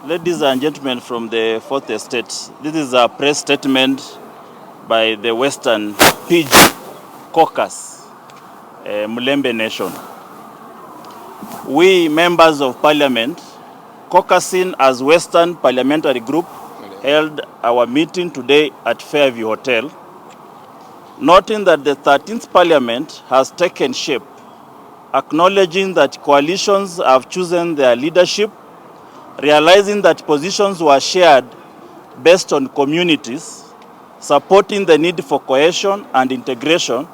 Ladies and gentlemen from the Fourth Estate, this is a press statement by the Western PG Caucus, Mulembe Nation. We members of Parliament, caucusing as Western Parliamentary Group, held our meeting today at Fairview Hotel, noting that the 13th Parliament has taken shape, acknowledging that coalitions have chosen their leadership, realizing that positions were shared based on communities, supporting the need for cohesion and integration.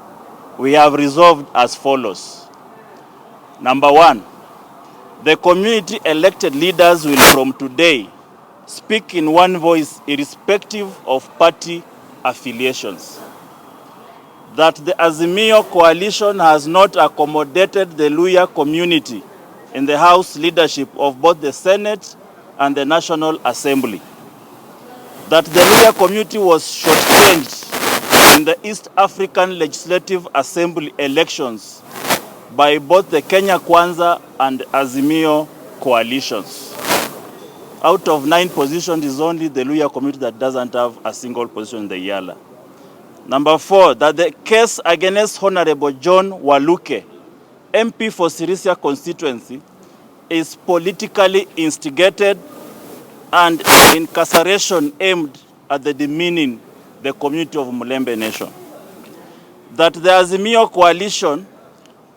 We have resolved as follows. Number one, the community elected leaders will from today speak in one voice irrespective of party affiliations. That the Azimio coalition has not accommodated the Luhya community in the House leadership of both the Senate and the National Assembly. That the Luhya community was shortchanged in the East African Legislative Assembly elections by both the Kenya Kwanza and Azimio coalitions. Out of 9 positions, it is only the Luhya community that doesn't have a single position in the Yala. Number 4, that the case against Honorable John Waluke, MP for Sirisia constituency, is politically instigated and incarceration aimed at the demeaning the community of Mulembe Nation. That the Azimio coalition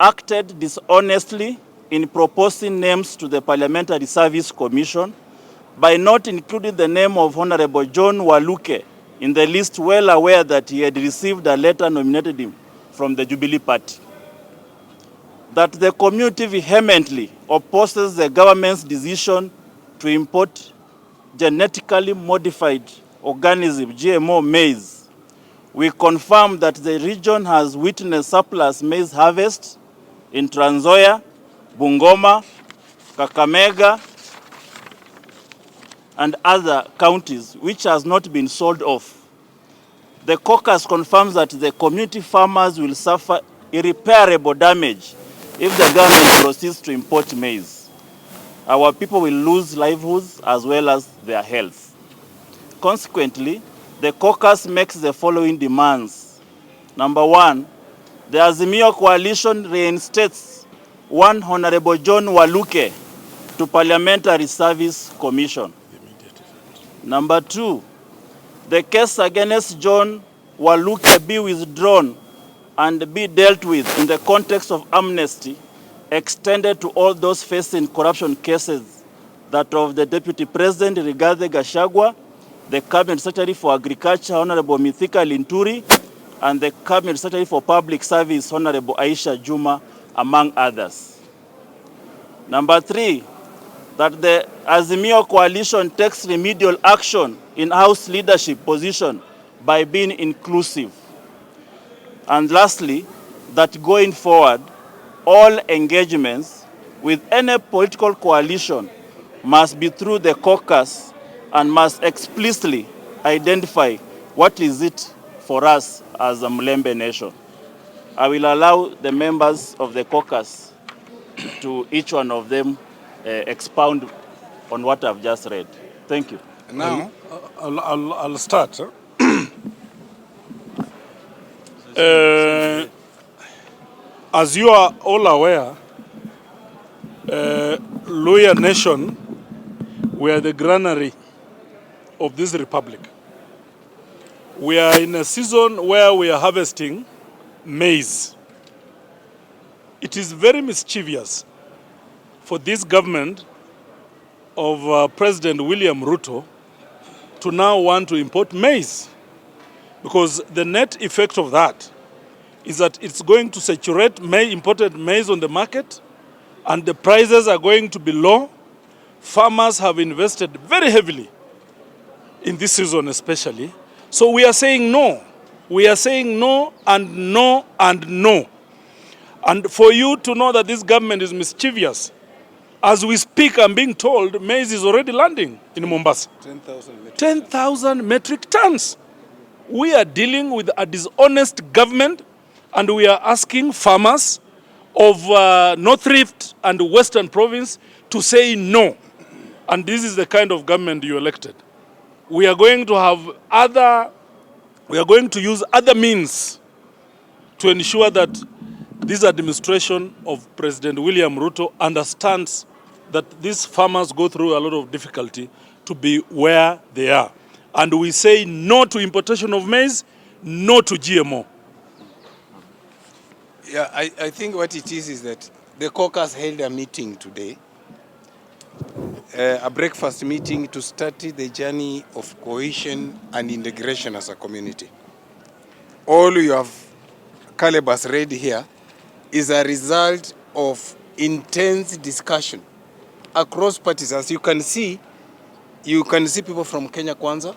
acted dishonestly in proposing names to the Parliamentary Service Commission by not including the name of Honorable John Waluke in the list, well aware that he had received a letter nominating him from the Jubilee Party. That the community vehemently opposes the government's decision to import genetically modified organism, GMO maize. We confirm that the region has witnessed surplus maize harvest in Trans Nzoia, Bungoma, Kakamega, and other counties, which has not been sold off. The caucus confirms that the community farmers will suffer irreparable damage if the government proceeds to import maize. Our people will lose livelihoods as well as their health. Consequently, the caucus makes the following demands. Number 1, the Azimio coalition reinstates one Honorable John Waluke to Parliamentary Service Commission. Number 2, the case against John Waluke be withdrawn and be dealt with in the context of amnesty extended to all those facing corruption cases, that of the Deputy President Rigathi Gachagua, the Cabinet Secretary for Agriculture Honorable Mithika Linturi, and the Cabinet Secretary for Public Service Honorable Aisha Juma, among others. Number 3, that the Azimio coalition takes remedial action in House leadership position by being inclusive. And lastly, that going forward, all engagements with any political coalition must be through the caucus and must explicitly identify what is it for us as a Mulembe Nation. I will allow the members of the caucus to each one of them expound on what I've just read. Thank you. Now, I'll start. As you are all aware, Luhya Nation, we are the granary of this republic. We are in a season where we are harvesting maize. It is very mischievous for this government of President William Ruto to now want to import maize, because the net effect of that is that it's going to saturate imported maize on the market, and the prices are going to be low. Farmers have invested very heavily in this season especially. So we are saying no. We are saying no and no and no. And for you to know that this government is mischievous, as we speak, I'm being told maize is already landing in Mombasa. 10,000 metric tons. We are dealing with a dishonest government, and we are asking farmers of North Rift and Western Province to say no. and this is the kind of government you elected. We are going to use other means to ensure that this administration of President William Ruto understands that these farmers go through a lot of difficulty to be where they are. And we say no to importation of maize, no to GMO. Yeah, I think what it is that the caucus held a meeting today, a breakfast meeting to start the journey of cohesion and integration as a community. All you have Calebas read here is a result of intense discussion across parties. As you can see people from Kenya Kwanza,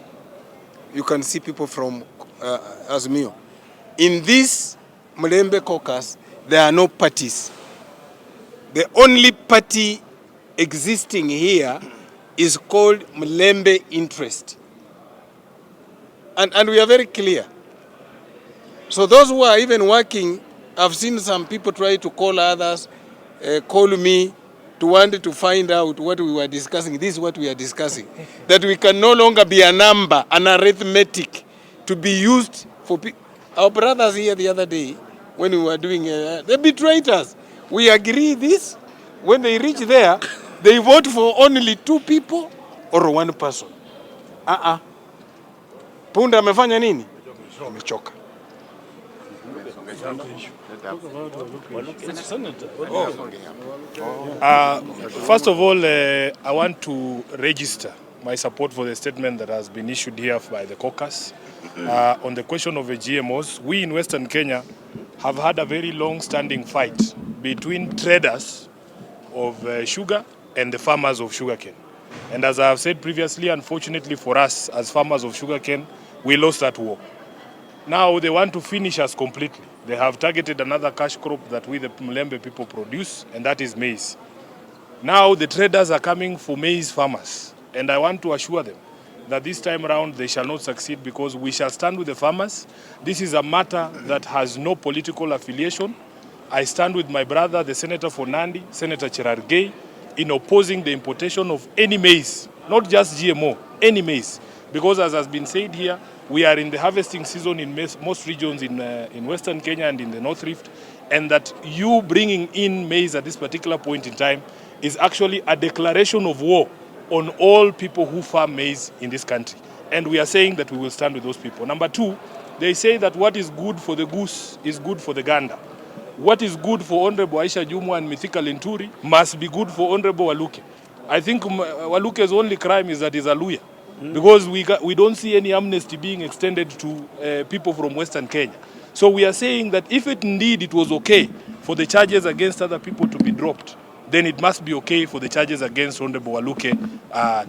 you can see people from Azimio. In this Mulembe caucus, there are no parties. The only party existing here is called Mulembe Interest. And we are very clear. So those who are even working, I've seen some people try to call others, call me to want to find out what we were discussing. This is what we are discussing. That we can no longer be a number, an arithmetic, to be used for people. Our brothers here the other day, when we were doing, they betrayed us. We agree this. When they reach there, they vote for only 2 people or 1 person. Punda amefanya nini? Amechoka. First of all, I want to register my support for the statement that has been issued here by the caucus. On the question of the GMOs, we in Western Kenya have had a very long-standing fight between traders of sugar and the farmers of sugarcane. And as I have said previously, unfortunately for us as farmers of sugarcane, we lost that war. Now they want to finish us completely. They have targeted another cash crop that we the Mulembe people produce, and that is maize. Now the traders are coming for maize farmers, and I want to assure them that this time around they shall not succeed, because we shall stand with the farmers. This is a matter that has no political affiliation. I stand with my brother, the Senator for Nandi, Senator Cherargei, in opposing the importation of any maize, not just GMO, any maize. Because as has been said here, we are in the harvesting season in most regions in Western Kenya and in the North Rift, and that you bringing in maize at this particular point in time is actually a declaration of war on all people who farm maize in this country. And we are saying that we will stand with those people. Number 2, they say that what is good for the goose is good for the gander. What is good for Honorable Aisha Jumwa and Mithika Linturi must be good for Honorable Waluke. I think Waluke's only crime is that he's a Luhya. Because we don't see any amnesty being extended to people from Western Kenya. So we are saying that if indeed it was okay for the charges against other people to be dropped, then it must be okay for the charges against Honorable Waluke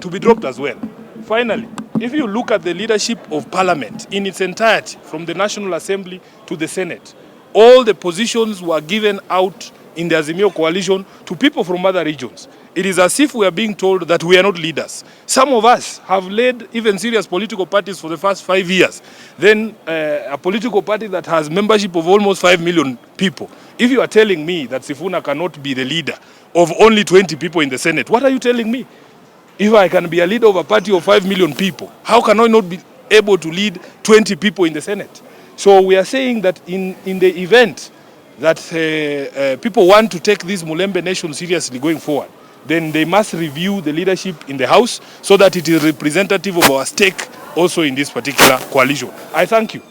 to be dropped as well. Finally, if you look at the leadership of Parliament in its entirety, from the National Assembly to the Senate, all the positions were given out in the Azimio coalition to people from other regions. It is as if we are being told that we are not leaders. Some of us have led even serious political parties for the first 5 years. Then a political party that has membership of almost 5 million people. If you are telling me that Sifuna cannot be the leader of only 20 people in the Senate, what are you telling me? If I can be a leader of a party of 5 million people, how can I not be able to lead 20 people in the Senate? So we are saying that in the event that people want to take this Mulembe nation seriously going forward, then they must review the leadership in the House so that it is representative of our stake also in this particular coalition. I thank you.